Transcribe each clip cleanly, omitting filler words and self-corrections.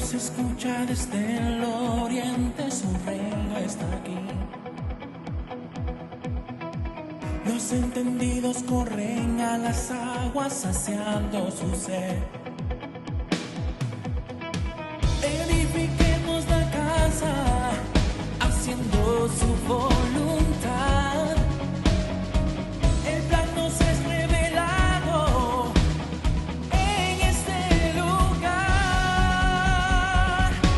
Se escucha desde el oriente, su reino está aquí. Los entendidos corren a las aguas saciando su sed. Edifiquemos la casa haciendo su voluntad. El plan nos es revelado en este lugar.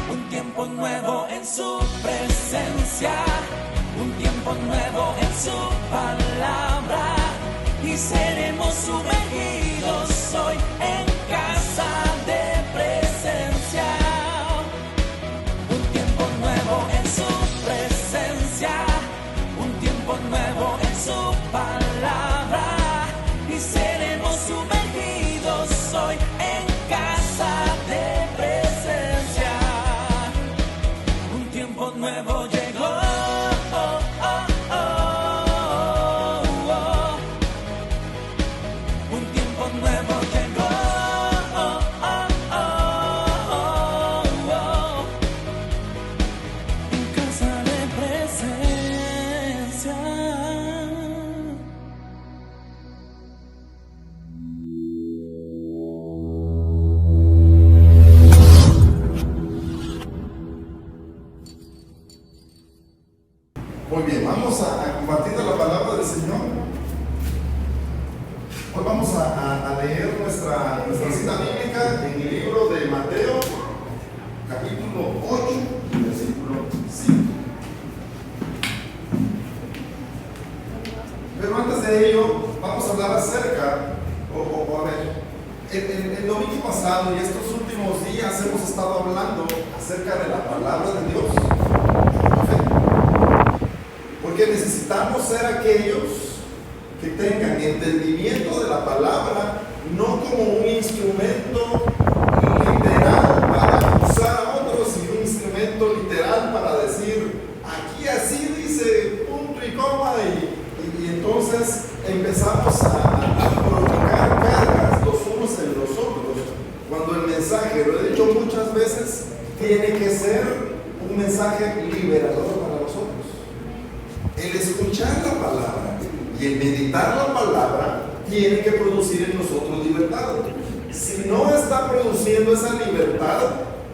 Un tiempo nuevo en su presencia, un tiempo nuevo en su palabra, y seremos sumergidos hoy en casa de presencia. Un tiempo nuevo en su presencia, un tiempo nuevo en su palabra, y seremos sumergidos hoy en casa de presencia. Un tiempo nuevo llegó. Muy bien, vamos a compartir la palabra del Señor. Hoy vamos a leer nuestra cita bíblica en el libro de Mateo, capítulo 8, versículo 5. Pero antes de ello, vamos a hablar acerca, el domingo pasado y estos últimos días hemos estado hablando acerca de la palabra de Dios. Porque necesitamos ser aquellos que tengan entendimiento de la palabra, no como un instrumento literal para acusar a otros, sino un instrumento literal para decir, aquí así dice, punto y coma, y entonces empezamos a prodigar cargas los unos en los otros, cuando el mensaje, lo he dicho muchas veces, tiene que ser un mensaje liberador para nosotros. El escuchar la palabra y el meditar la palabra tiene que producir en nosotros libertad. Si no está produciendo esa libertad,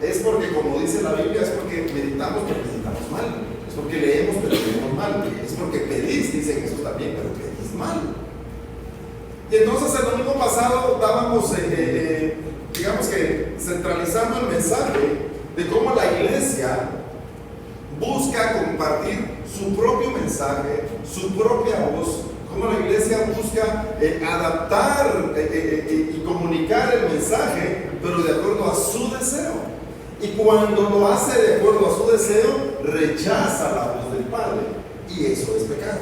es porque, como dice la Biblia, es porque meditamos pero meditamos mal. Es porque leemos pero leemos mal. Es porque pedís, dice Jesús también, pero pedís mal. Y entonces el domingo pasado dábamos, digamos que centralizando el mensaje de cómo la iglesia busca compartir su propio mensaje, su propia voz, cómo la iglesia busca adaptar y comunicar el mensaje, pero de acuerdo a su deseo. Y cuando lo hace de acuerdo a su deseo, rechaza la voz del Padre, y eso es pecado.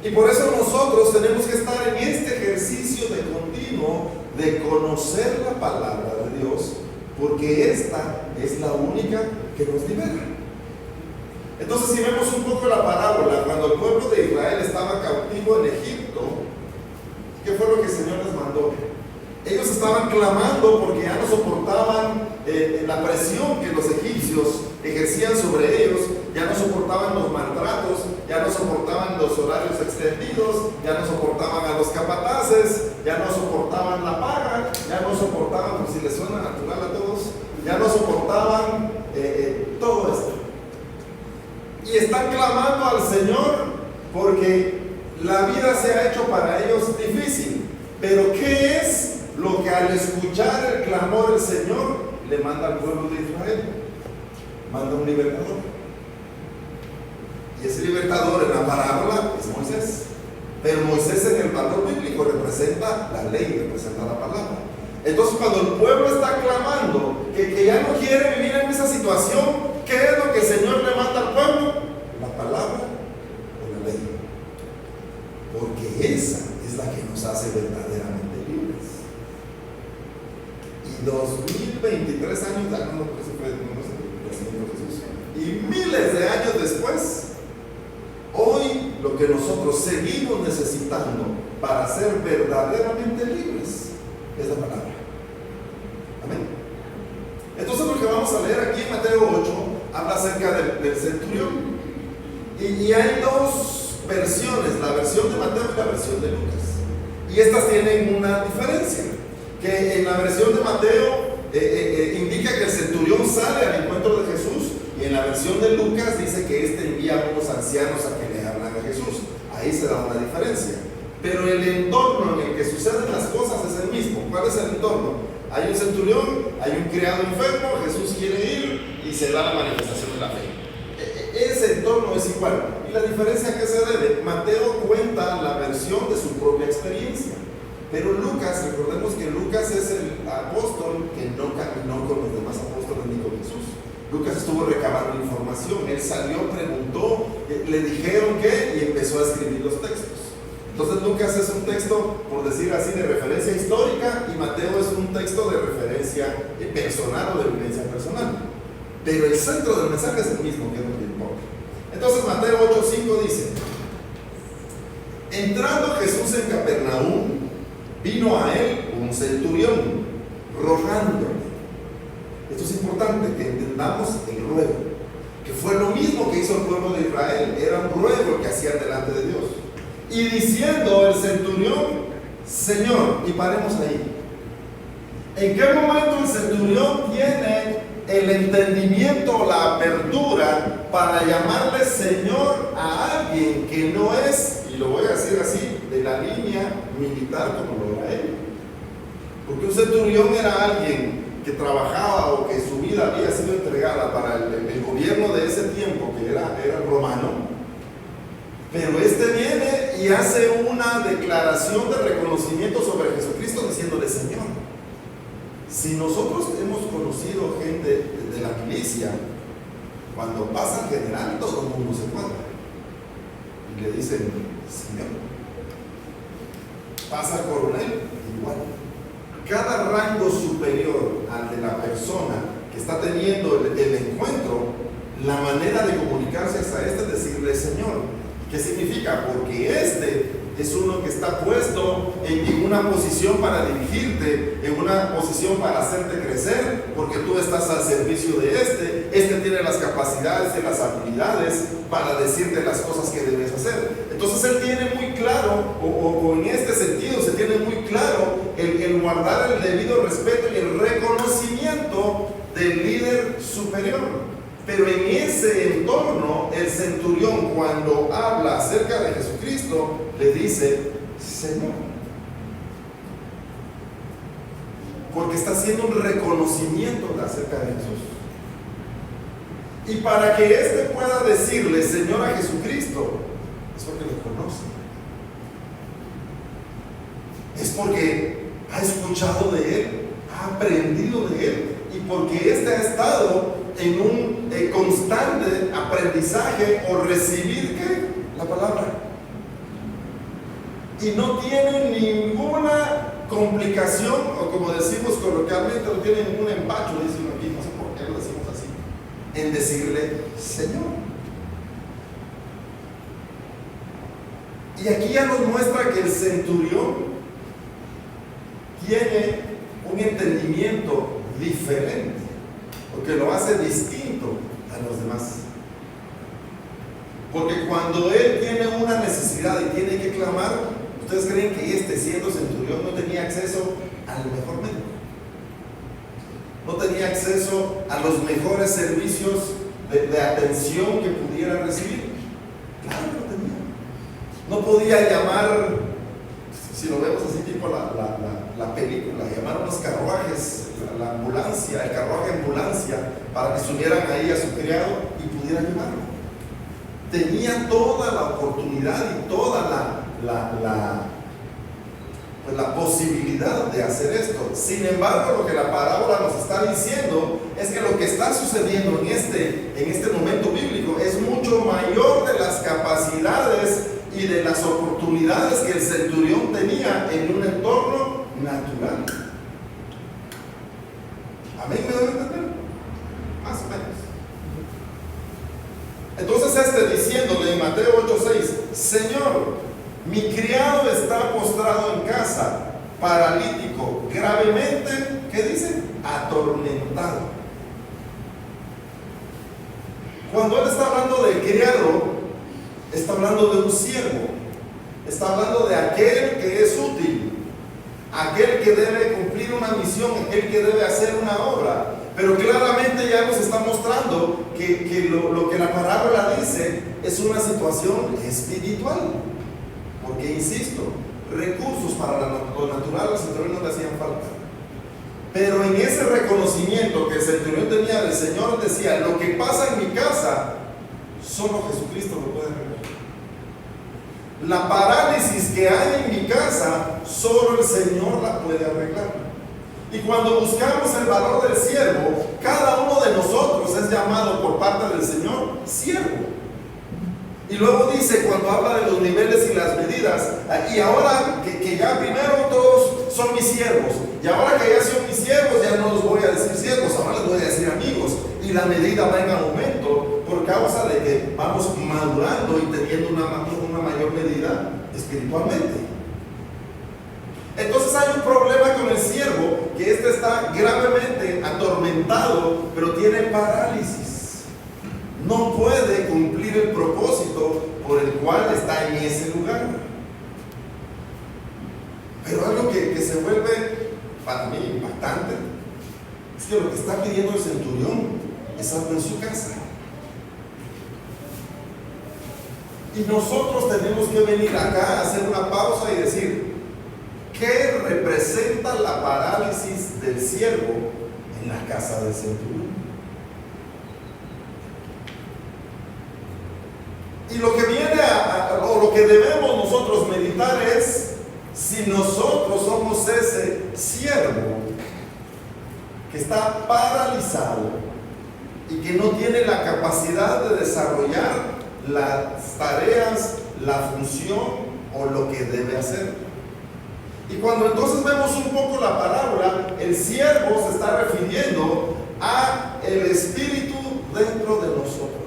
Y por eso nosotros tenemos que estar en este ejercicio de continuo de conocer la palabra de Dios, porque esta es la única que nos libera. Entonces, si vemos un poco la parábola, cuando el pueblo de Israel estaba cautivo en Egipto, ¿qué fue lo que el Señor les mandó? Ellos estaban clamando porque ya no soportaban la presión que los egipcios ejercían sobre ellos, ya no soportaban los maltratos, ya no soportaban los horarios extendidos, ya no soportaban a los capataces, ya no soportaban la paga, ya no soportaban, por si les suena natural a todos, ya no soportaban todo esto. Y están clamando al Señor porque la vida se ha hecho para ellos difícil. Pero ¿qué es lo que al escuchar el clamor del Señor le manda al pueblo de Israel? Manda un libertador. Y ese libertador en la parábola es Moisés. Pero Moisés en el valor bíblico representa la ley, representa la palabra. Entonces, cuando el pueblo está clamando que ya no quiere vivir en esa situación, ¿qué es lo que el Señor le manda al pueblo? La palabra o la ley. Porque esa es la que nos hace verdaderamente libres. Y 2023 años, y miles de años después, hoy lo que nosotros seguimos necesitando para ser verdaderamente libres es la palabra. Amén. vamos a leer aquí en Mateo 8, habla acerca del centurión. Y hay dos versiones, la versión de Mateo y la versión de Lucas. Y estas tienen una diferencia, que en la versión de Mateo indica que el centurión sale al encuentro de Jesús, y en la versión de Lucas dice que éste envía a unos ancianos a que le hablan a Jesús. Ahí se da una diferencia. Pero el entorno en el que suceden las cosas es el mismo. ¿Cuál es el entorno? Hay un centurión, hay un criado enfermo, Jesús quiere ir y se da la manifestación de la fe. Ese entorno es igual. ¿Y la diferencia a qué se debe? Mateo cuenta la versión de su propia experiencia. Pero Lucas, recordemos que Lucas es el apóstol que no caminó con los demás apóstoles ni con Jesús. Lucas estuvo recabando información. Él salió, preguntó, le dijeron qué y empezó a escribir los textos. Entonces Lucas es un texto, por decir así, de referencia histórica, y Mateo es un texto de referencia personal o de vivencia personal. Pero el centro del mensaje es el mismo, que es lo que importa. Entonces Mateo 8:5 dice: entrando Jesús en Capernaum, vino a él un centurión, rogándole. Esto es importante, que entendamos el ruego, que fue lo mismo que hizo el pueblo de Israel. Era un ruego que hacían delante de Dios. Y diciendo el centurión: Señor, y paremos ahí. ¿En qué momento el centurión tiene el entendimiento, la apertura para llamarle Señor a alguien que no es, y lo voy a decir así, de la línea militar como lo era él? Porque un centurión era alguien que trabajaba o que su vida había sido entregada para el gobierno de ese tiempo, que era romano. Pero este viene y hace una declaración de reconocimiento sobre Jesucristo, diciéndole: Señor. Si nosotros hemos conocido gente de la milicia, cuando pasa en general, todo el mundo se cuadra y le dicen: Señor. Pasa el coronel, igual. Cada rango superior al de la persona que está teniendo el encuentro, la manera de comunicarse hacia este es decirle Señor. ¿Qué significa? Porque este es uno que está puesto en una posición para dirigirte, en una posición para hacerte crecer, porque tú estás al servicio de este tiene las capacidades y las habilidades para decirte las cosas que debes hacer. Entonces él tiene muy claro, o en este sentido se tiene muy claro el guardar el debido respeto y el reconocimiento del líder superior. Pero en ese entorno, el centurión, cuando habla acerca de Jesucristo, le dice Señor. Porque está haciendo un reconocimiento acerca de Jesús. Y para que éste pueda decirle Señor a Jesucristo, es porque lo conoce. Es porque ha escuchado de Él, ha aprendido de Él, y porque éste ha estado en un constante aprendizaje o recibir ¿qué? La palabra. Y no tiene ninguna complicación, o como decimos coloquialmente, no tiene ningún empacho, dicen aquí, no sé por qué lo decimos así, en decirle Señor. Y aquí ya nos muestra que el centurión tiene un entendimiento diferente, porque lo hace distinto a los demás. Porque cuando él tiene una necesidad y tiene que clamar, ¿ustedes creen que siendo centurión, no tenía acceso al mejor médico? ¿No tenía acceso a los mejores servicios de atención que pudiera recibir? Claro que lo tenía. No podía llamar, si lo vemos así tipo la película, llamar a unos carruajes, la ambulancia, el carruaje ambulancia, para que subieran ahí a su criado y pudieran llevarlo. Tenía toda la oportunidad y toda la posibilidad de hacer esto. Sin embargo, lo que la parábola nos está diciendo es que lo que está sucediendo en este momento bíblico es mucho mayor de las capacidades y de las oportunidades que el centurión tenía en un entorno natural. ¿Amén? ¿Me deben entender? Más o menos. Entonces diciéndole en Mateo 8:6, Señor, mi criado está postrado en casa, paralítico, gravemente, ¿qué dice? Atormentado. Cuando él está hablando de criado, está hablando de un siervo, está hablando de aquel que es útil, aquel que debe cumplir una misión, aquel que debe hacer una obra. Pero claramente ya nos está mostrando que lo que la parábola dice es una situación espiritual. Porque, insisto, recursos para lo natural al centurión no le hacían falta. Pero en ese reconocimiento que el centurión tenía del Señor, decía: lo que pasa en mi casa, solo Jesucristo lo puede arreglar. La parálisis que hay en mi casa, solo el Señor la puede arreglar. Y cuando buscamos el valor del siervo, cada uno de nosotros es llamado por parte del Señor siervo. Y luego dice, cuando habla de los niveles y las medidas, y ahora que ya primero todos son mis siervos, y ahora que ya son mis siervos, ya no los voy a decir siervos, ahora les voy a decir amigos. Y la medida va en aumento por causa de que vamos madurando y teniendo una mayor medida espiritualmente. Entonces hay un problema con el siervo, que este está gravemente atormentado, pero tiene parálisis. No puede cumplir el propósito por el cual está en ese lugar. Pero algo que se vuelve para mí impactante es que lo que está pidiendo el centurión es algo en su casa. Y nosotros tenemos que venir acá a hacer una pausa y decir: ¿qué representa la parálisis del siervo en la casa del centurión? Y lo que viene o lo que debemos nosotros meditar es si nosotros somos ese siervo que está paralizado y que no tiene la capacidad de desarrollar las tareas, la función o lo que debe hacer. Y cuando entonces vemos un poco la parábola, el siervo se está refiriendo a el espíritu dentro de nosotros.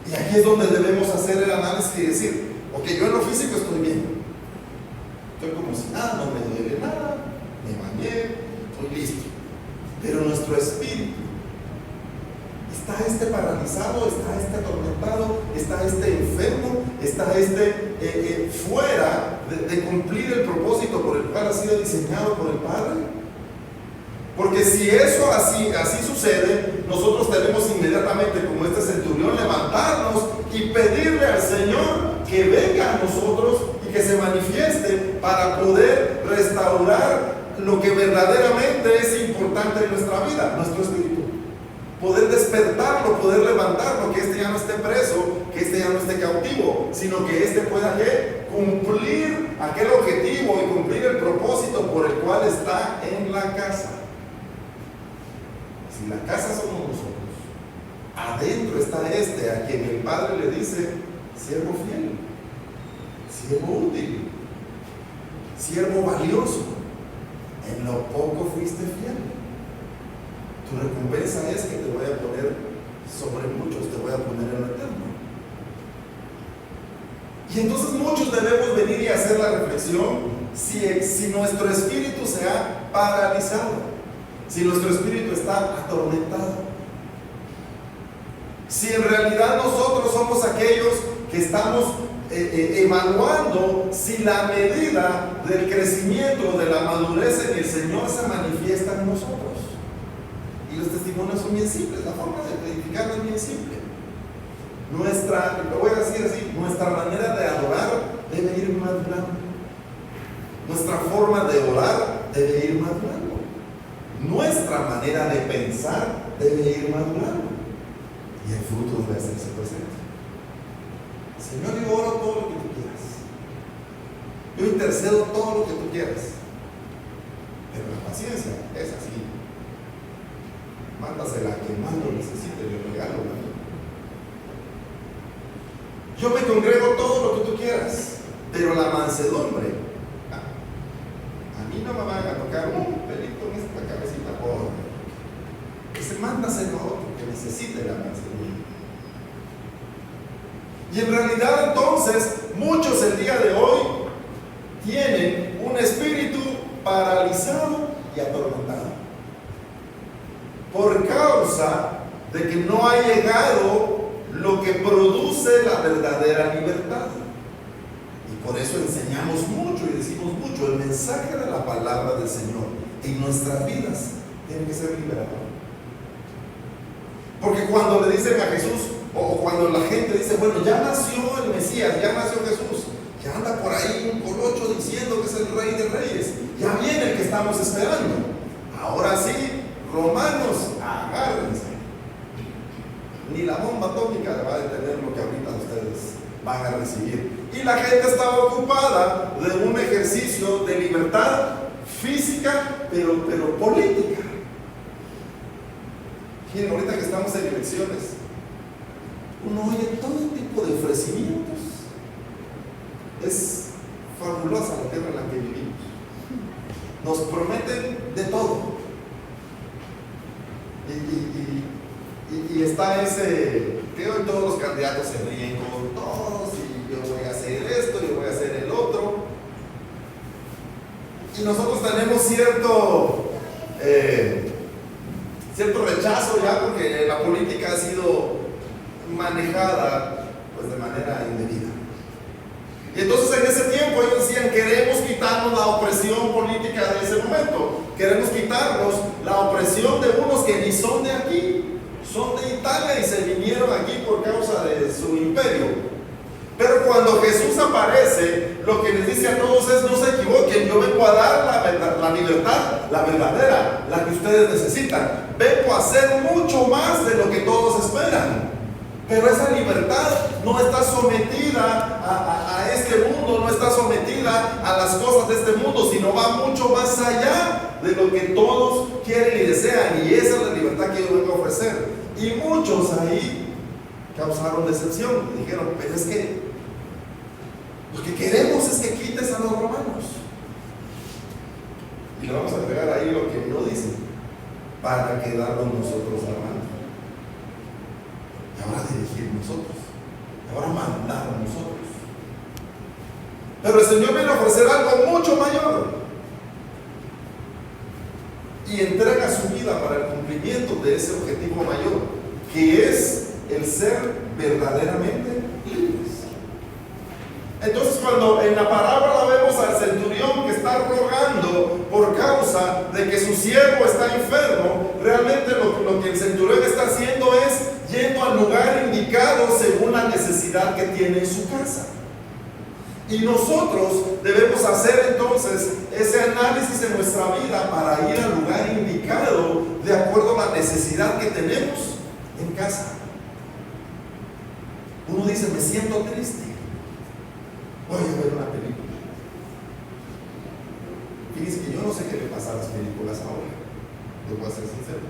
Y aquí es donde debemos hacer el análisis y decir: ok, yo en lo físico estoy bien, estoy como si nada, no me duele nada, me bañé, estoy listo. Pero nuestro espíritu, está este paralizado, está este atormentado, está este enfermo, está este fuera de cumplir el propósito por el cual ha sido diseñado por el Padre. Porque si eso así sucede, nosotros tenemos inmediatamente, como este centurión, levantarnos y pedirle al Señor que venga a nosotros y que se manifieste para poder restaurar lo que verdaderamente es importante en nuestra vida, nuestro espíritu. Poder despertarlo, poder levantarlo, que este ya no esté preso, que este ya no esté cautivo, sino que este pueda cumplir aquel objetivo y cumplir el propósito por el cual está en la casa. Si la casa somos nosotros, adentro está este a quien el Padre le dice: siervo fiel, siervo útil, siervo valioso, en lo poco fuiste fiel. Tu recompensa es que te voy a poner sobre muchos, te voy a poner en lo eterno. Y entonces muchos debemos venir y hacer la reflexión si nuestro espíritu se ha paralizado, si nuestro espíritu está atormentado, si en realidad nosotros somos aquellos que estamos evaluando si la medida del crecimiento, de la madurez en el Señor se manifiesta en nosotros. Y los testimonios son bien simples, la forma de predicar es bien simple. Lo voy a decir así, nuestra manera de adorar debe ir madurando. Nuestra forma de orar debe ir madurando. Nuestra manera de pensar debe ir madurando. Y el fruto debe hacerse presente. Señor, yo oro todo lo que tú quieras. Yo intercedo todo lo que tú quieras. Pero la paciencia es así. Mándasela a quien más lo necesite, le regalo a mí. Yo me congrego todo lo que tú quieras, pero la mansedumbre, a mí no me van a tocar un pelito en esta cabecita, por que se mándaselo a otro que necesite la mansedumbre. Y en realidad entonces muchos el día de hoy tienen un espíritu paralizado y atormentado por causa de que no ha llegado lo que produce la verdadera libertad. Y por eso enseñamos mucho y decimos mucho, el mensaje de la palabra del Señor en nuestras vidas tiene que ser liberador. Porque cuando le dicen a Jesús, o cuando la gente dice, bueno, ya nació el Mesías, ya nació Jesús, ya anda por ahí un colocho diciendo que es el Rey de Reyes, ya viene el que estamos esperando. Ahora sí, romanos, agárrense. Ni la bomba atómica le va a detener lo que ahorita ustedes van a recibir. Y la gente estaba ocupada de un ejercicio de libertad física, pero política. Miren, ahorita que estamos en elecciones, uno oye todo tipo de ofrecimientos. Es fabulosa la tierra en la que vivimos. Nos prometen de todo. Y está ese, que hoy todos los candidatos se ríen con todos, y yo voy a hacer esto, yo voy a hacer el otro. Y nosotros tenemos cierto rechazo ya, porque la política ha sido manejada pues de manera indebida. Y entonces en ese tiempo ellos decían, queremos quitarnos la opresión política de ese momento, queremos quitarnos la opresión de unos que ni son de aquí, son de Italia y se vinieron aquí por causa de su imperio. Pero cuando Jesús aparece, lo que les dice a todos es, no se equivoquen, yo vengo a dar la libertad, la verdadera, la que ustedes necesitan. Vengo a hacer mucho más de lo que todos esperan. Pero esa libertad no está sometida a este mundo, no está sometida a las cosas de este mundo, sino va mucho más allá de lo que todos quieren y desean. Y esa es la libertad que yo vengo a ofrecer. Y muchos ahí causaron decepción. Dijeron, pero es que lo que queremos es que quites a los romanos. Y le vamos a agregar ahí lo que no dice, para quedarnos nosotros armando. Y ahora dirigir nosotros, y ahora mandar a nosotros. Pero el Señor viene a ofrecer algo mucho mayor, y entrega su vida para el cumplimiento de ese objetivo mayor, que es el ser verdaderamente libres. Entonces, cuando en la parábola vemos al centurión que está rogando por causa de que su siervo está enfermo, realmente lo que el centurión está haciendo es yendo al lugar indicado según la necesidad que tiene en su casa. Y nosotros debemos hacer entonces ese análisis en nuestra vida para ir al lugar indicado de acuerdo a la necesidad que tenemos en casa. Uno dice, me siento triste, voy a ver una película. Fíjense que yo no sé qué le pasa a las películas ahora, les voy a ser sincero.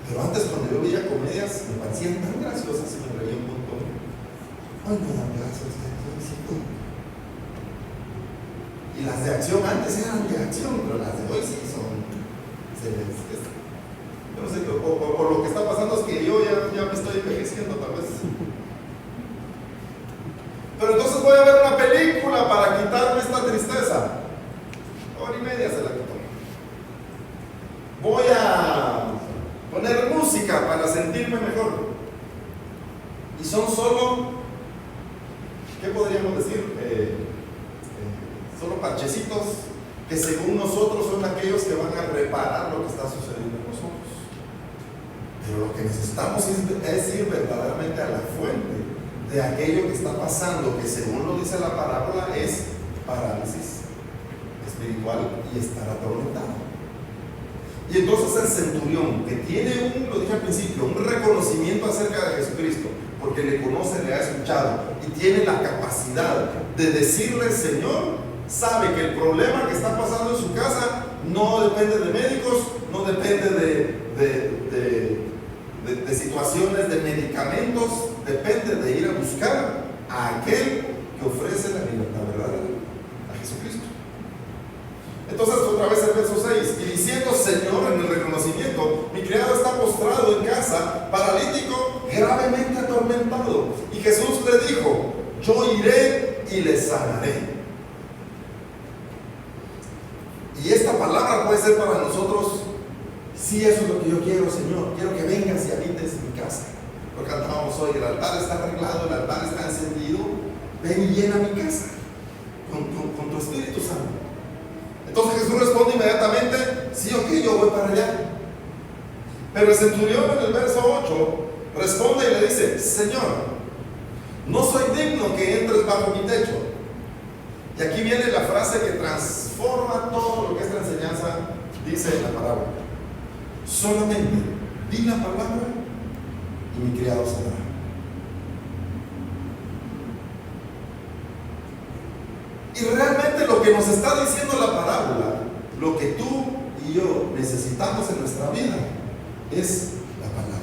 Pero antes, cuando yo veía comedias, me parecían tan graciosas y me reía un montón. Ay, no dan gracias, y las de acción antes eran de acción, pero las de hoy sí son. Yo no sé, o lo que está pasando es que yo ya me estoy envejeciendo, tal vez. Pero entonces voy a ver una película para quitarme esta tristeza. Hora y media se la quitó. Voy a poner música para sentirme mejor. Y son solo, ¿qué podríamos decir? Solo parchecitos que según nosotros son aquellos que van a reparar lo que está sucediendo en nosotros. Pero lo que necesitamos es ir verdaderamente a la fuente de aquello que está pasando, que según lo dice la parábola es parálisis espiritual y estar atormentado. Y entonces el centurión, que tiene lo dije al principio, un reconocimiento acerca de Jesucristo, porque le conoce, le ha escuchado y tiene la capacidad de decirle, Señor, sabe que el problema que está pasando en su casa no depende de médicos, no depende de situaciones, de medicamentos, depende de ir a buscar a aquel que ofrece la libertad verdadera, a Jesucristo. Entonces otra vez el verso 6, y diciendo, Señor, en el reconocimiento, mi criado está postrado en casa, paralítico, gravemente atormentado. Y Jesús le dijo, yo iré y le sanaré. Y esta palabra puede ser para nosotros Sí, eso es lo que yo quiero, Señor. Quiero que vengas y habites en mi casa. Lo cantábamos hoy, el altar está arreglado, el altar está encendido. Ven y llena mi casa con tu Espíritu Santo. Entonces Jesús responde inmediatamente: sí, ok, yo voy para allá. Pero el centurión en el verso 8 responde y le dice: Señor, no soy digno que entres bajo mi techo. Y aquí viene la frase que transforma todo lo que esta enseñanza dice en la parábola: solamente di la palabra y mi criado sanará. Y realmente lo que nos está diciendo la parábola, lo que tú y yo necesitamos en nuestra vida, es la palabra.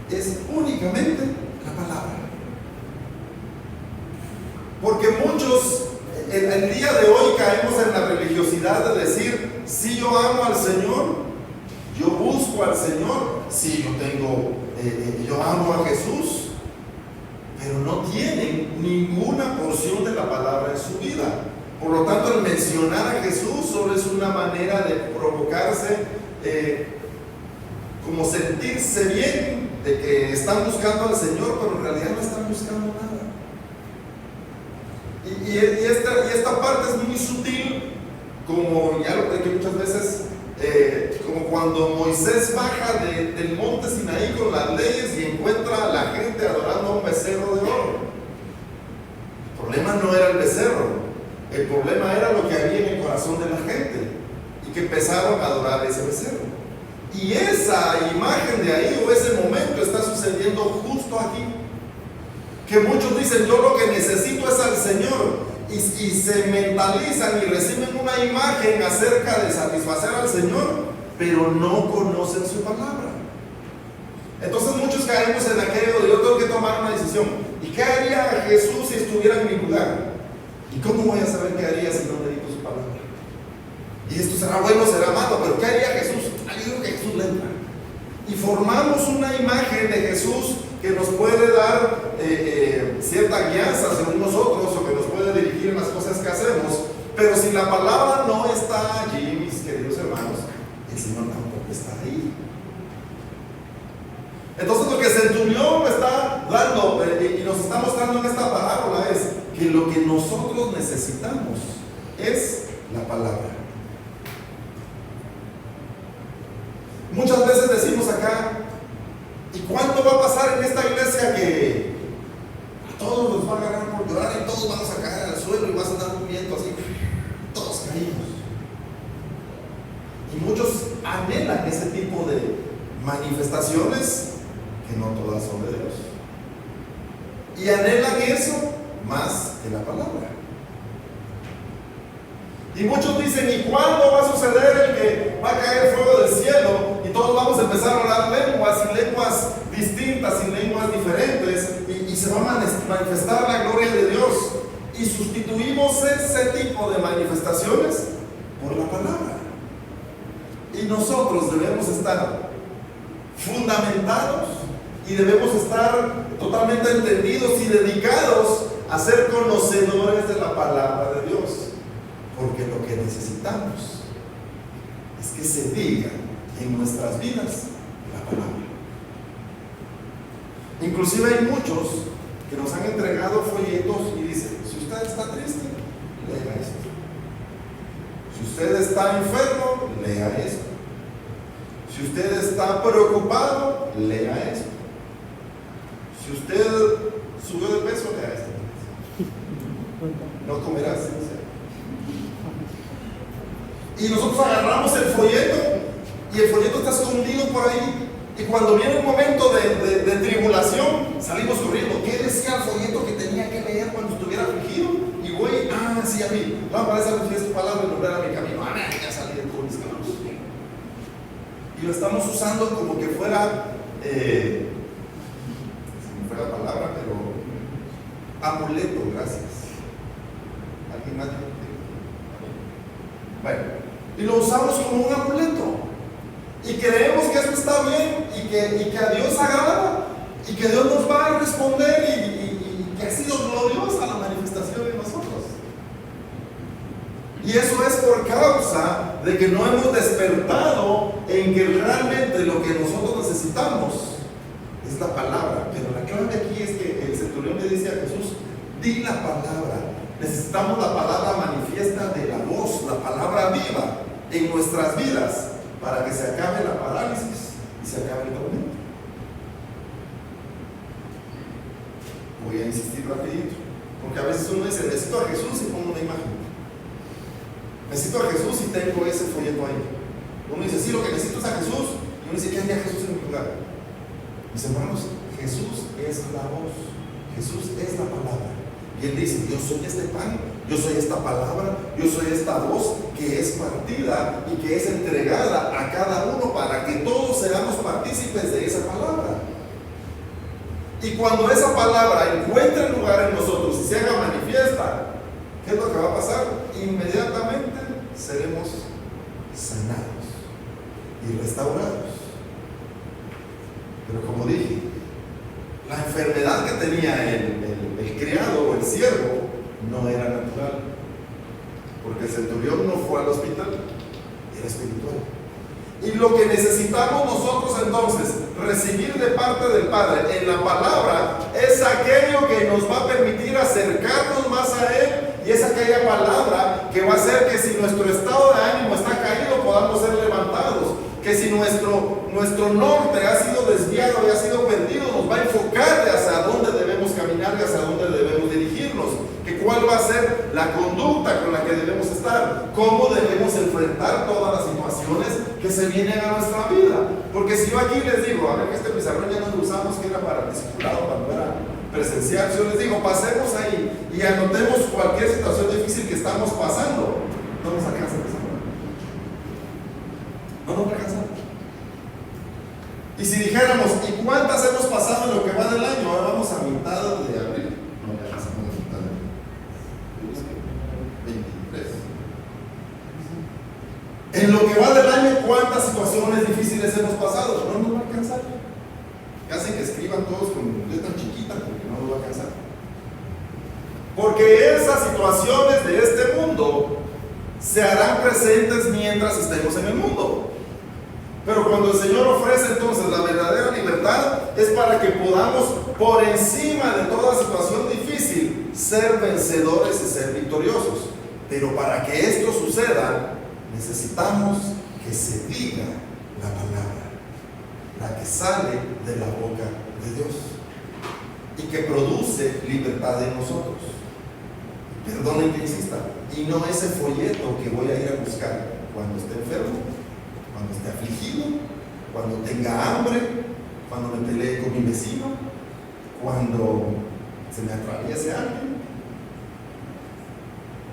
Es únicamente la palabra. Porque muchos el día de hoy caemos en la religiosidad de decir: si yo amo al Señor, yo busco al Señor, si yo amo a Jesús, pero no tienen ninguna porción de la palabra en su vida. Por lo tanto, el mencionar a Jesús solo es una manera de provocarse, como sentirse bien de que están buscando al Señor, pero en realidad no están buscando nada. Y esta parte es muy sutil, como ya lo platiqué muchas veces, como cuando Moisés baja del monte Sinaí con las leyes y encuentra a la gente adorando a un becerro de oro. El problema no era el becerro, el problema era lo que había en el corazón de la gente, y que empezaron a adorar ese becerro. Y esa imagen de ahí, o ese momento, está sucediendo justo aquí. Que muchos dicen: yo lo que necesito es al Señor, y se mentalizan y reciben una imagen acerca de satisfacer al Señor, pero no conocen su palabra. Entonces muchos caemos en aquello de: yo tengo que tomar una decisión. ¿Y qué haría Jesús si estuviera en mi lugar? ¿Y cómo voy a saber qué haría si no medito su palabra? Y esto será bueno, será malo, pero ¿qué haría Jesús? Yo digo que Jesús le entra. Y formamos una imagen de Jesús que nos puede dar cierta guianza según nosotros, o que nos puede dirigir en las cosas que hacemos. Pero si la palabra no está allí, mis queridos hermanos, el Señor tampoco está ahí. Entonces lo que Centurión me está dando y nos está mostrando en esta parábola es que lo que nosotros necesitamos es la palabra. Muchas veces decimos acá: ¿y cuánto va a pasar en esta iglesia que a todos nos va a agarrar por llorar y todos vamos a caer al suelo y vas a dar un viento así, todos caímos? Y muchos anhelan ese tipo de manifestaciones, que no todas son de Dios, y anhelan eso más que la palabra. Y muchos dicen: ¿y cuándo va a suceder el que va a caer fuego del cielo y todos vamos a empezar a hablar lenguas, y lenguas distintas y lenguas diferentes, y se va a manifestar la gloria de Dios? Y sustituimos ese tipo de manifestaciones por la palabra. Y nosotros debemos estar fundamentados y debemos estar totalmente entendidos y dedicados a ser conocedores de la palabra de Dios. Porque lo que necesitamos es que se diga en nuestras vidas la palabra. Inclusive hay muchos que nos han entregado folletos y dicen: si usted está triste, lea esto. Si usted está enfermo, lea esto. Si usted está preocupado, lea esto. Si usted subió de peso, lea esto. No comerás. Y nosotros agarramos el folleto, y el folleto está escondido por ahí, y cuando viene un momento de tribulación, salimos corriendo. ¿Qué decía el folleto que tenía que leer cuando estuviera afligido? Y voy: sí, a mí, lámpara es a mis pies tu palabra y lumbrera mi camino. Ya salí de todos mis caminos. Y lo estamos usando como que fuera, si no fuera palabra, pero amuleto. Gracias. ¿Alguien más? Bueno, y lo usamos como un amuleto, y creemos que eso está bien, y que a Dios agrada, y que Dios nos va a responder, y que ha sido gloriosa la manifestación de nosotros. Y eso es por causa de que no hemos despertado en que realmente lo que nosotros necesitamos es la palabra. Pero la clave aquí es que el centurión le dice a Jesús: di la palabra. Necesitamos la palabra manifiesta de la voz, la palabra viva en nuestras vidas, para que se acabe la parálisis y se acabe el tormento. Voy a insistir rapidito, porque a veces uno dice: necesito a Jesús, y pongo una imagen. Necesito a Jesús y tengo ese folleto ahí. Uno dice: sí, lo que necesito es a Jesús. Y uno dice: ¿qué haría Jesús en mi lugar? Mis hermanos, Jesús es la voz, Jesús es la palabra. Y Él dice: yo soy este pan, yo soy esta palabra, yo soy esta voz que es partida y que es entregada a cada uno para que todos seamos partícipes de esa palabra. Y cuando esa palabra encuentre lugar en nosotros y se haga manifiesta, ¿qué es lo que va a pasar? Inmediatamente seremos sanados y restaurados. Pero como dije, la enfermedad que tenía el criado o el siervo no era natural, porque el centurión no fue al hospital, era espiritual. Y lo que necesitamos nosotros entonces recibir de parte del Padre en la palabra es aquello que nos va a permitir acercarnos más a Él, y es aquella palabra que va a hacer que si nuestro estado de ánimo está caído podamos ser levantados, que si nuestro norte ha sido desviado y ha sido perdido, nos va a enfocar de hacia dónde debemos caminar y hacia dónde debemos dirigirnos, que cuál va a ser la conducta con la que debemos estar, cómo debemos enfrentar todas las situaciones que se vienen a nuestra vida. Porque si yo aquí les digo, a ver, que este pizarrón ya no lo usamos, que era para el discipulado, cuando era presencial, yo les digo: pasemos ahí y anotemos cualquier situación difícil que estamos pasando, no nos alcanza el pizarrón. No nos alcanza. Y si dijéramos: ¿y cuántas hemos pasado en lo que va del año? Ahora vamos a mitad de abril. No, ya pasamos a mitad de abril. 23. En lo que va del año, ¿cuántas situaciones difíciles hemos pasado? No nos va a alcanzar. Casi que escriban todos con letra chiquita, porque no nos va a alcanzar. Porque esas situaciones de este mundo se harán presentes mientras estemos en el mundo. Pero cuando el Señor ofrece entonces la verdadera libertad, es para que podamos, por encima de toda situación difícil, ser vencedores y ser victoriosos. Pero para que esto suceda, necesitamos que se diga la palabra, la que sale de la boca de Dios y que produce libertad en nosotros. Perdonen que insista, y no ese folleto que voy a ir a buscar cuando esté enfermo, cuando esté afligido, cuando tenga hambre, cuando me pelee con mi vecino, cuando se me atraviese alguien,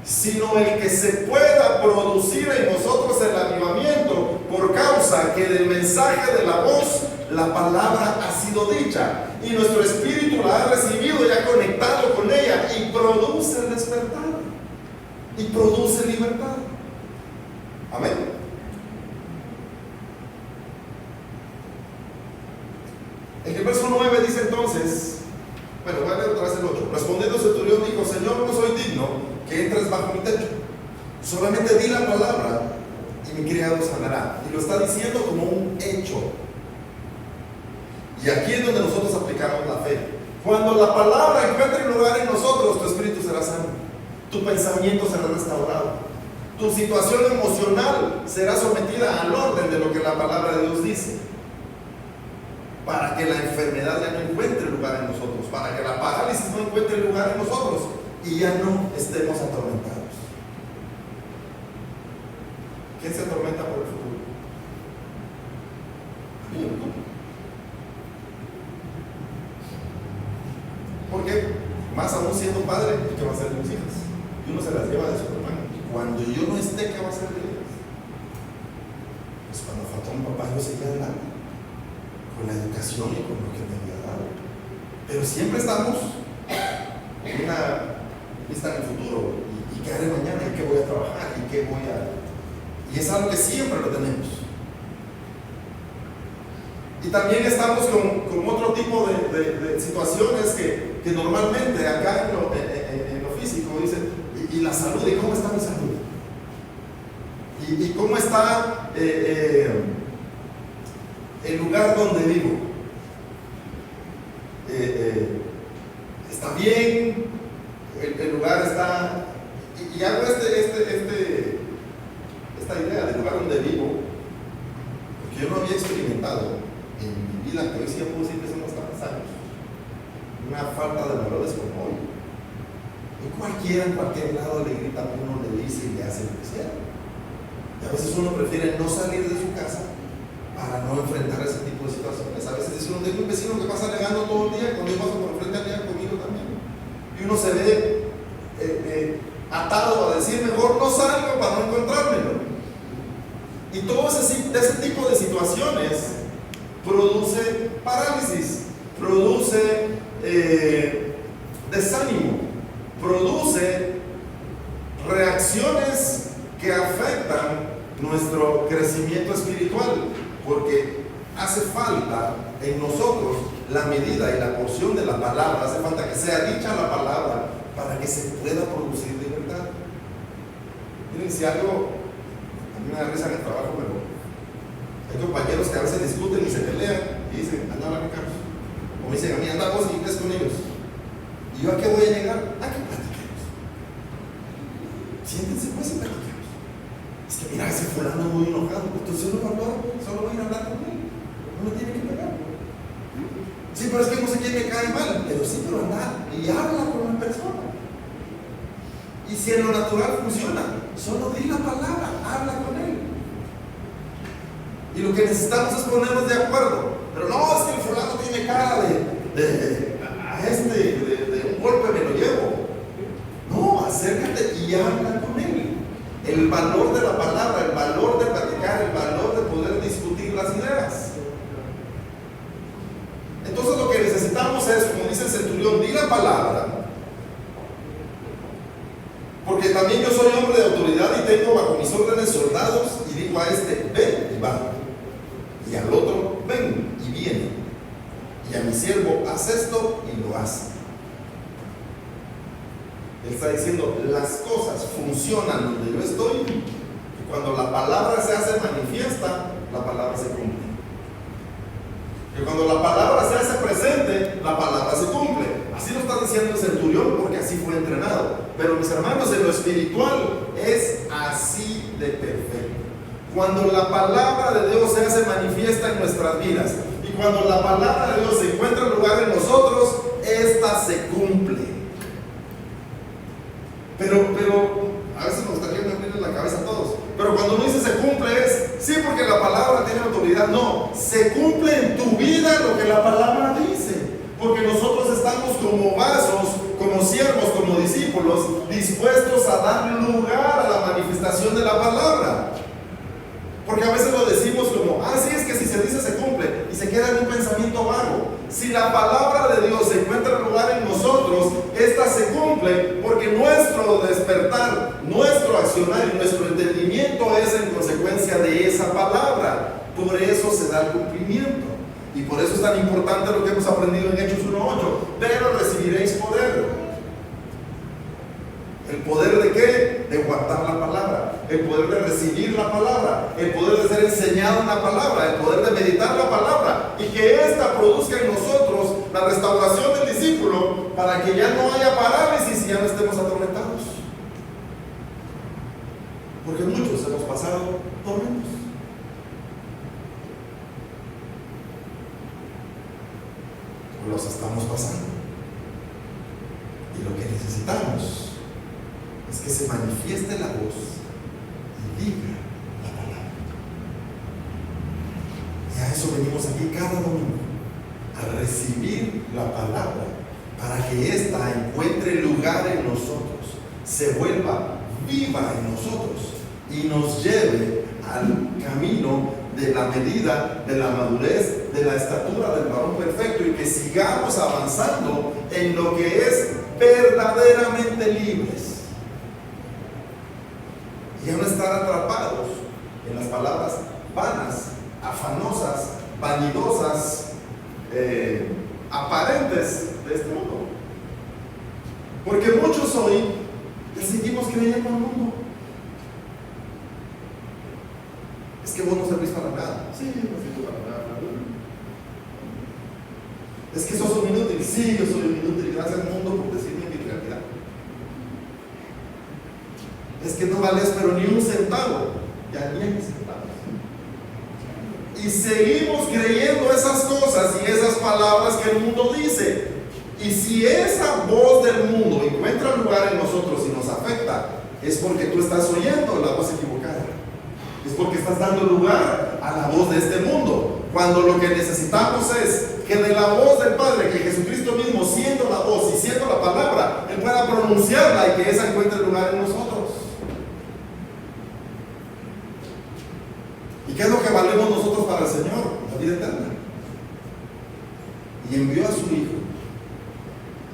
sino el que se pueda producir en nosotros el avivamiento por causa que del mensaje de la voz la palabra ha sido dicha y nuestro espíritu la ha recibido y ha conectado con ella y produce el despertar y produce libertad. Amén. En el verso 9 dice entonces, bueno, voy a leer otra vez el 8. Respondiendo el centurión dijo: Señor, no soy digno que entres bajo mi techo, solamente di la palabra y mi criado sanará. Y lo está diciendo como un hecho. Y aquí es donde nosotros aplicamos la fe. Cuando la palabra encuentre lugar en nosotros, tu espíritu será sano, tu pensamiento será restaurado, tu situación emocional será sometida al orden de lo que la palabra de Dios dice, para que la enfermedad ya no encuentre lugar en nosotros, para que la parálisis no encuentre lugar en nosotros y ya no estemos atormentados. ¿Quién se atormenta por el futuro? A mí, ¿no? Porque más aún siendo padre, ¿qué va a hacer de mis hijas? Y uno se las lleva de su hermano. Y cuando yo no esté, ¿qué va a hacer de ellas? Pues cuando faltó un papá, yo seguía adelante con la educación y con lo que me había dado. Pero siempre estamos en una vista en el futuro. ¿Y qué haré mañana? ¿Y qué voy a trabajar? ¿Y qué voy a...? Y es algo que siempre lo tenemos. Y también estamos con otro tipo de situaciones que normalmente acá en lo físico dicen: ¿y la salud? ¿Y cómo está mi salud? ¿Y cómo está el lugar donde vivo? ¿Está bien? ¿El lugar está...? Y hago esta idea del lugar donde vivo, porque yo no había experimentado en mi vida, que hoy sí ya puedo decir que son bastantes años, una falta de valores como hoy. Y cualquiera en cualquier lado le grita a uno, le dice y le hace lo que sea. Y a veces uno prefiere no salir de su casa para no enfrentar ese tipo de situaciones. A veces dice uno, tengo un vecino que pasa negando todo el día, cuando yo paso por enfrente al día conmigo también. Y uno se ve atado a decir, mejor no salgo para no encontrármelo. Y todo ese tipo de situaciones produce parálisis, produce desánimo, produce reacciones que afectan nuestro crecimiento espiritual, porque hace falta en nosotros la medida y la porción de la palabra, hace falta que sea dicha la palabra para que se pueda producir libertad. Miren, si algo, a mí me da risa en el trabajo, pero hay compañeros que a veces discuten y se pelean y dicen, anda a hablar con Carlos, o me dicen a mí, anda vos y crees con ellos. ¿Y yo a qué voy a llegar? A que platiquemos. Siéntense pues y platiquemos. Es que mira, ese fulano es muy enojado, entonces uno solo va a ir a hablar con él, no me tiene que pegar. Sí, pero es que no sé quién me cae mal, pero sí, pero anda y habla con la persona. Y si en lo natural funciona, solo di la palabra, habla con él. Y lo que necesitamos es ponernos de acuerdo. Pero no, es que el fulano tiene cara de un golpe me lo llevo. No, acércate y habla con él. El valor de la palabra, el valor de platicar, el valor de poder discutir las ideas. Entonces lo que necesitamos es, como dice el centurión, di la palabra, porque también yo soy hombre de autoridad y tengo bajo mis órdenes soldados, y digo a este, ven y va, y al otro, ven y viene, y a mi siervo, haz esto y lo hace. Él está diciendo, las cosas funcionan donde yo estoy, y cuando la palabra se hace manifiesta, la palabra se cumple. Que cuando la palabra se hace presente, la palabra se cumple. Así lo está diciendo el centurión, porque así fue entrenado. Pero mis hermanos, en lo espiritual es así de perfecto. Cuando la palabra de Dios se hace manifiesta en nuestras vidas, y cuando la palabra de Dios se encuentra en lugar en nosotros, esta se cumple. Pero a veces nos gustaría abrirle la cabeza a todos. Pero cuando uno dice se cumple es, sí, porque la palabra tiene autoridad. No, se cumple en tu vida lo que la palabra dice. Porque nosotros estamos como vasos, como siervos, como discípulos, dispuestos a dar lugar a la manifestación de la palabra. Porque a veces lo decimos como, sí, es que si se dice se cumple, y se queda en un pensamiento vago. Si la palabra de Dios se encuentra en lugar en nosotros, esta se cumple, porque nuestro despertar, nuestro accionar y nuestro entendimiento es en consecuencia de esa palabra. Por eso se da el cumplimiento. Y por eso es tan importante lo que hemos aprendido en Hechos 1:8. Pero recibiréis poder. ¿El poder de qué? De guardar la palabra, el poder de recibir la palabra, el poder de ser enseñado en la palabra, el poder de meditar la palabra, y que ésta produzca en nosotros la restauración del discípulo para que ya no haya parálisis y ya no estemos atormentados. Porque muchos hemos pasado tormentos. Los estamos pasando. Y lo que necesitamos es que se manifieste la voz y diga la palabra. Y a eso venimos aquí cada domingo, a recibir la palabra para que ésta encuentre lugar en nosotros, se vuelva viva en nosotros y nos lleve al camino de la medida, de la madurez, de la estatura del varón perfecto, y que sigamos avanzando en lo que es verdaderamente libres. Y a no estar atrapados en las palabras vanas, afanosas, vanidosas, aparentes de este mundo. Porque muchos hoy decidimos creer en el mundo. Sí, no sirvo para nada. Es que sos un inútil. Sí, yo soy un inútil. Gracias al mundo por decirme mi realidad. Es que no vales pero ni un centavo. Ya ni hay centavos. Y seguimos creyendo esas cosas y esas palabras que el mundo dice. Y si esa voz del mundo encuentra lugar en nosotros y nos afecta, es porque tú estás oyendo la voz equivocada. Es porque estás dando lugar a la voz de este mundo. Cuando lo que necesitamos es que de la voz del Padre, que Jesucristo mismo, siendo la voz y siendo la palabra, Él pueda pronunciarla y que esa encuentre lugar en nosotros. ¿Y qué es lo que valemos nosotros para el Señor? La vida eterna. Y envió a su Hijo.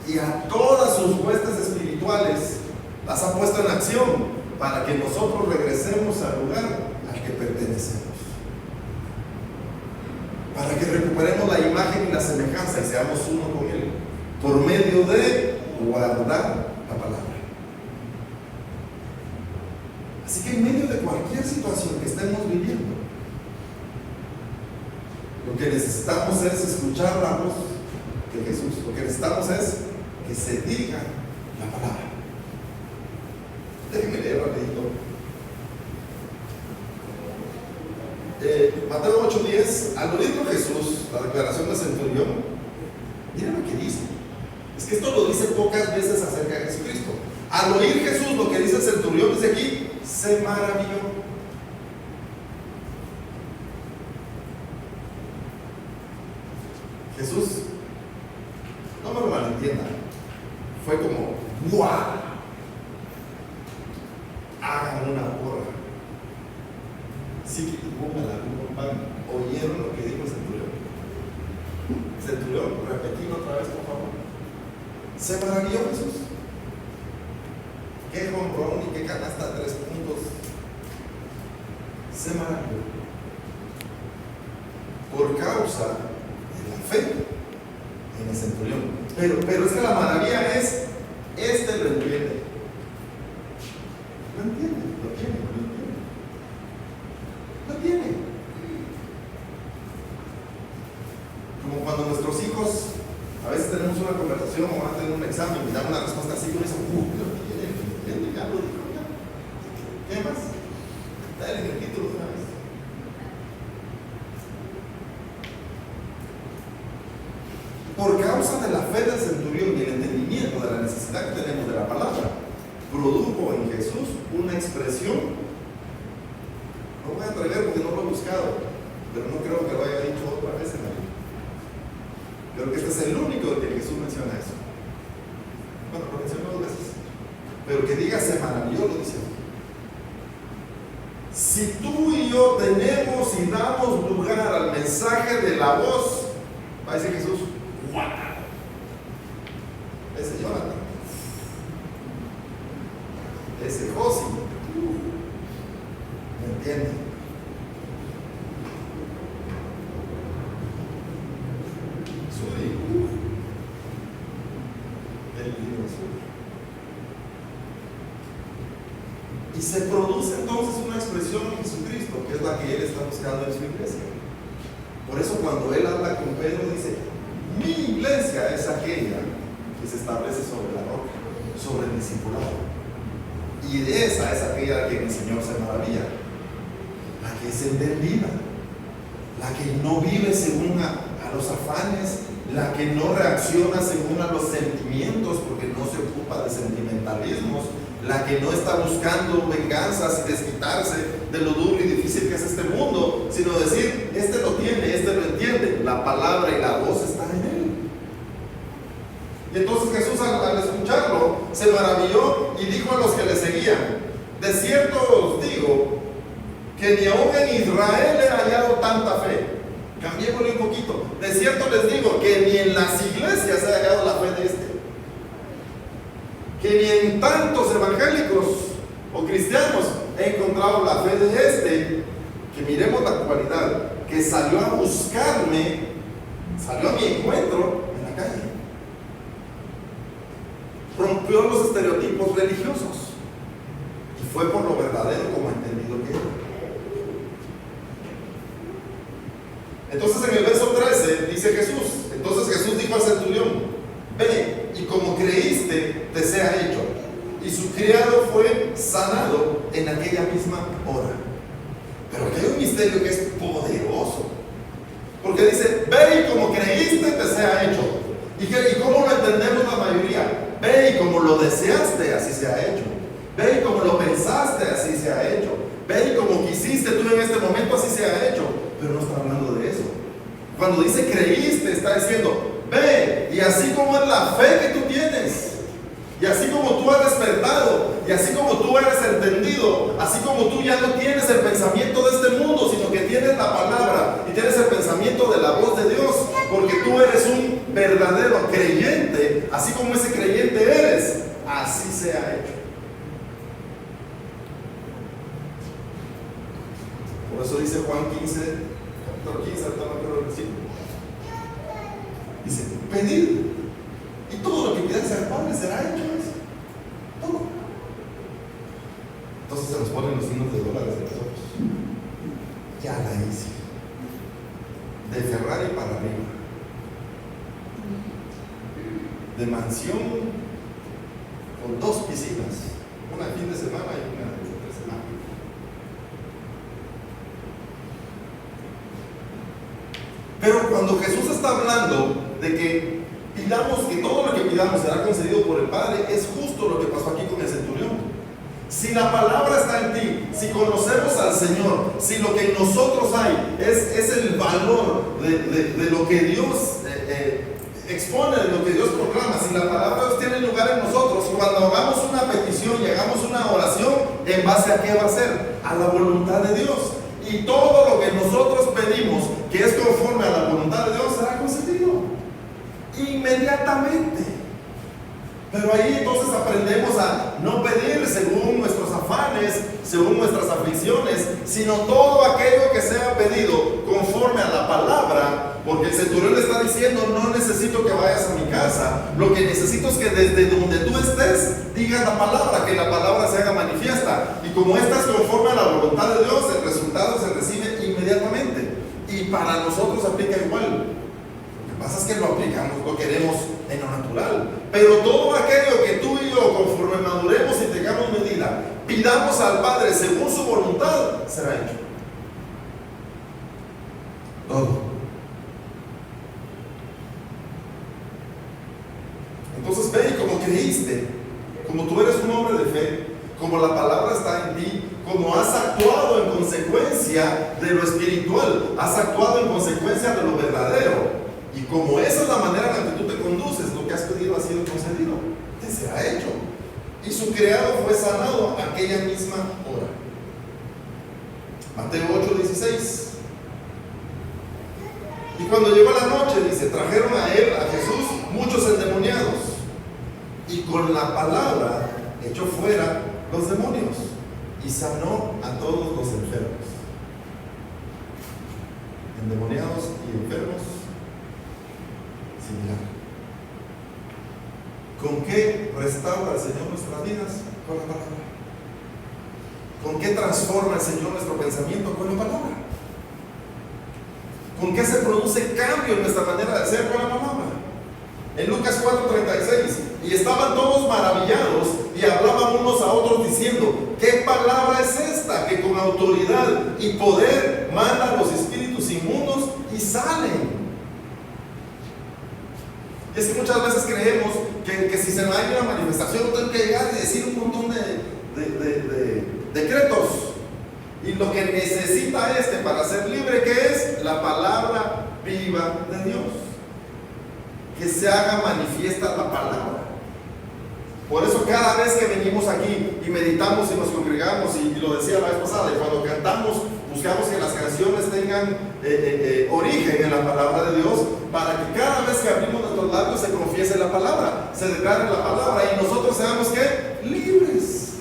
Y a todas sus huestes espirituales las ha puesto en acción para que nosotros regresemos al lugar al que pertenecemos. Para que recuperemos la imagen y la semejanza y seamos uno con Él, por medio de guardar la palabra. Así que en medio de cualquier situación que estemos viviendo, lo que necesitamos es escuchar la voz de Jesús. Lo que necesitamos es que se diga la palabra. Déjenme leer rapidito. Mateo 8:10, al oírlo Jesús, la declaración del centurión, miren lo que dice. Es que esto lo dice pocas veces acerca de Jesucristo. Al oír Jesús lo que dice el centurión, dice aquí, se maravilló. Jesús, no me lo malentiendan, fue como, ¡guau! Hagan una porra. Sí que pongan algún pan. ¿Oyeron lo que dijo el centurión? Centurión, repetilo otra vez, por favor. Se maravilló Jesús. Qué jonrón y qué canasta de 3 puntos. Se maravilló. Por causa de la fe en el centurión. Pero es que la maravilla es, este lo entiende. Lo entiende, lo tiene. Como cuando nuestros hijos a veces tenemos una conversación o van a tener un examen y dan una respuesta así, uno dice, ya lo dijo, ya. ¿Qué más? Dale el título una vez. Por causa de la fe del centurión y el entendimiento de la necesidad que tenemos de la palabra, produjo en Jesús una expresión. No voy a atrever porque no lo he buscado, pero no creo que lo haya dicho otra vez en la Biblia. Creo que este es el único de que Jesús menciona eso. Bueno, lo mencionó 2 veces, pero que diga se maravilló, lo dice. Si tú y yo tenemos y damos lugar al mensaje de la voz, va a decir Jesús, ¡guau! Ese Jonathan, ese Josi, ¿me entiende? Soy el libro azul. Y se produce entonces una expresión en Jesucristo, que es la que Él está buscando en su iglesia. Por eso cuando Él habla con Pedro dice, mi iglesia es aquella que se establece sobre la roca, sobre el discipulado. Y de esa es aquella que mi Señor se maravilla, la que es entendida, la que no vive según a los afanes, la que no reacciona según a los sentimientos, porque no se ocupa de sentimentalismos, la que no está buscando venganzas y desquitarse de lo duro y difícil que es este mundo, sino decir, este lo tiene, este lo entiende, la palabra y la voz están en él. Y entonces Jesús al escucharlo se maravilló y dijo a los que le seguían, de cierto os digo que ni aún en Israel he hallado tanta fe. Cambiémosle un poquito. De cierto les digo que ni en las iglesias he hallado la fe de este, que ni en tantos evangélicos o cristianos he encontrado la fe de este, que miremos la cualidad, que salió a buscarme, salió a mi encuentro en la calle, rompió los estereotipos religiosos y fue por lo verdadero como entendido que era. dice Jesús. Entonces Jesús dijo al centurión: ve, y como creíste, te sea hecho. Y su criado fue sanado en aquella misma hora. Pero aquí hay un misterio que es poderoso. Porque dice: ve y como creíste, te sea hecho. ¿Y cómo lo entendemos la mayoría? Ve y como lo deseaste, así se ha hecho. Ve y como lo pensaste, así se ha hecho. Ve y como quisiste tú en este momento, así se ha hecho. Pero no está hablando de eso. Cuando dice creíste, está diciendo: ve, y así como es la fe que tú tienes, y así como tú has despertado, y así como tú eres entendido, así como tú ya no tienes el pensamiento de este mundo, sino que tienes la palabra y tienes el pensamiento de la voz de Dios, porque tú eres un verdadero creyente, así como ese creyente eres, así se ha hecho. Por eso dice Juan 15, capítulo 15, ahorita no quiero el versículo. Dice: pedid, y todo lo que pidáis al Padre será hecho. Todo. Entonces se nos ponen los signos de dólares de nosotros. Ya la hice. De Ferrari para arriba. De mansión con 2 piscinas. Una de fin de semana y una de 3 semanas. Pero cuando Jesús está hablando de que pidamos, que todo lo que pidamos será concedido por el Padre, es justo lo que pasó aquí con el centurión. Si la palabra está en ti, si conocemos al Señor, si lo que en nosotros hay es el valor de lo que Dios expone, de lo que Dios proclama, si la palabra de Dios tiene lugar en nosotros, cuando hagamos una petición y hagamos una oración, ¿en base a qué va a ser? A la voluntad de Dios. Y todo lo que nosotros pedimos, que es conforme a la voluntad de Dios, será concedido inmediatamente. Pero ahí entonces aprendemos a no pedir según nuestros afanes, según nuestras aflicciones, sino todo aquello que sea pedido conforme a la palabra, porque el centurión le está diciendo: no necesito que vayas a mi casa, lo que necesito es que desde donde tú estés digas la palabra, que la palabra se haga manifiesta, y como esta es conforme a la voluntad de Dios, el resultado se recibe inmediatamente. Y para nosotros aplica igual. Lo que pasa es que lo aplicamos, lo queremos en lo natural, pero todo aquello que tú y yo, conforme maduremos y tengamos medida, pidamos al Padre según su voluntad, será hecho. Todo. Entonces ve y como creíste, como tú eres un hombre de fe, como la palabra está en ti, como has actuado en consecuencia de lo espiritual, has actuado en consecuencia de lo verdadero, y como esa es la manera en la que tú te conduces, lo que has pedido ha sido concedido, te será hecho. Y su criado fue sanado aquella misma hora. Mateo 8:16. Y cuando llegó la noche, dice, trajeron a él, a Jesús, muchos endemoniados, y con la palabra echó fuera los demonios y sanó a todos los enfermos. Endemoniados y enfermos, similar. ¿Con qué restaura el Señor nuestras vidas? Con la palabra. ¿Con qué transforma el Señor nuestro pensamiento? Con la palabra. ¿Con qué se produce cambio en nuestra manera de ser? Con la palabra. En Lucas 4:36, y estaban todos maravillados y hablaban unos a otros diciendo: ¿qué palabra es esta que con autoridad y poder manda a los espíritus inmundos y salen? Y es que muchas veces creemos que si se va a ir a una manifestación tengo que llegar y decir un montón de decretos. Y lo que necesita para ser libre, ¿qué es? La palabra viva de Dios. Que se haga manifiesta la palabra. Por eso cada vez que venimos aquí y meditamos y nos congregamos, y lo decía la vez pasada, y cuando cantamos, buscamos que las canciones tengan origen en la palabra de Dios, para que cada vez que abrimos nuestros labios se confiese la palabra, se declare la palabra, y nosotros seamos ¿qué? Libres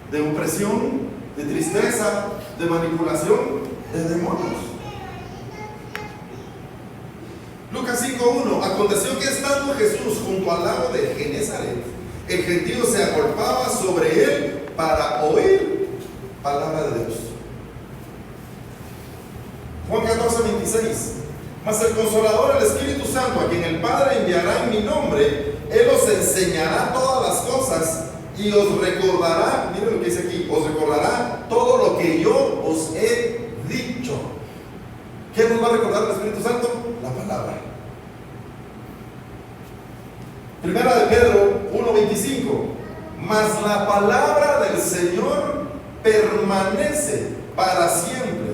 de opresión, de tristeza, de manipulación, de demonios. Lucas 5:1. Aconteció que estando Jesús junto al lago de Genezaret, el gentío se agolpaba sobre él para oír palabra de Dios. Juan 14:26. Mas el Consolador, el Espíritu Santo, a quien el Padre enviará en mi nombre, Él os enseñará todas las cosas y os recordará, miren lo que dice aquí, os recordará todo lo que yo os he dicho. ¿Qué nos va a recordar el Espíritu Santo? La palabra. Primera de Pedro 1:25. Mas la palabra del Señor permanece para siempre.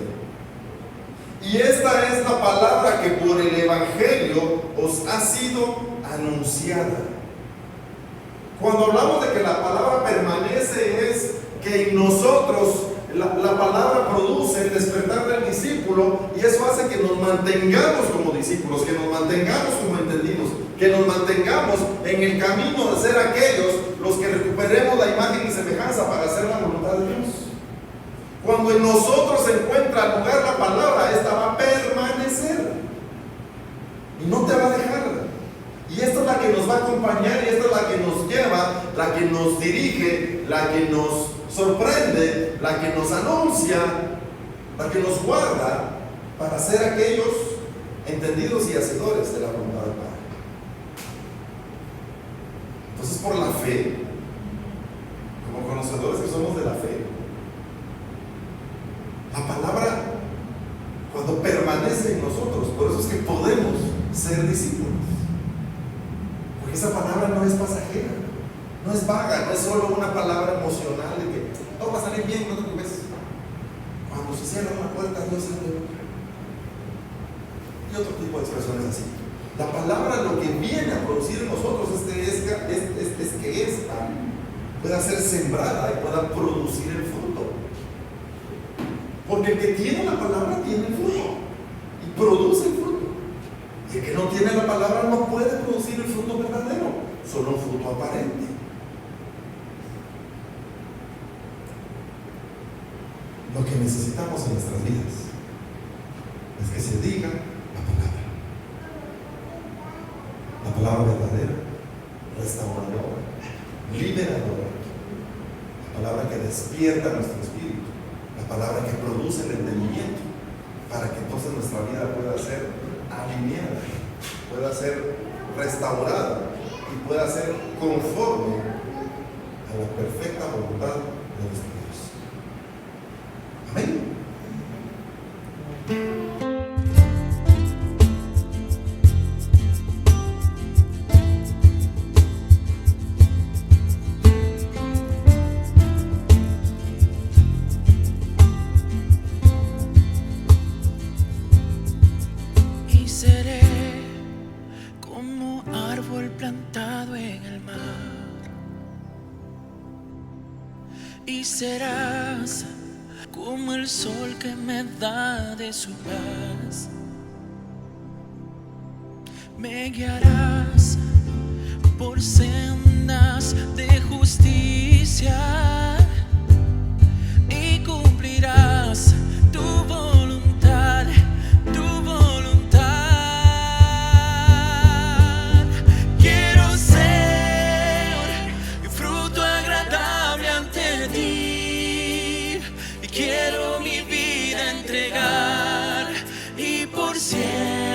Y esta es la palabra que por el Evangelio os ha sido anunciada. Cuando hablamos de que la palabra permanece, es que en nosotros la palabra produce el despertar del discípulo, y eso hace que nos mantengamos como discípulos, que nos mantengamos como entendidos, que nos mantengamos en el camino de ser aquellos los que recuperemos la imagen y semejanza para hacer la voluntad de Dios. Cuando en nosotros se encuentra lugar la palabra, esta va a permanecer y no te va a dejar. Y esta es la que nos va a acompañar, y esta es la que nos lleva, la que nos dirige, la que nos sorprende, la que nos anuncia, la que nos guarda para ser aquellos entendidos y hacedores de la voluntad del Padre. Entonces, por la fe, como conocedores que somos de la fe, la palabra, cuando permanece en nosotros, por eso es que podemos ser discípulos. Porque esa palabra no es pasajera, no es vaga, no es solo una palabra emocional de que todo va a salir bien, no te preocupes. Cuando se cierra una puerta, Dios abre otra. Y otro tipo de expresiones así. La palabra lo que viene a producir en nosotros es que esta pueda ser sembrada y pueda producir el fruto. Porque el que tiene la palabra tiene el fruto y produce el fruto. Y el que no tiene la palabra no puede producir el fruto verdadero, solo un fruto aparente. Lo que necesitamos en nuestras vidas es que se diga la palabra verdadera, restauradora, liberadora, la palabra que despierta nuestro espíritu, la palabra que produce el entendimiento, para que entonces nuestra vida pueda ser alineada, pueda ser restaurada y pueda ser conforme a la perfecta voluntad de nuestro Dios. Amén. Seré como árbol plantado en el mar, y serás como el sol que me da de su paz. Me guiarás por sendas de justicia y cumplirás tu voluntad. Quiero mi vida entregar y por siempre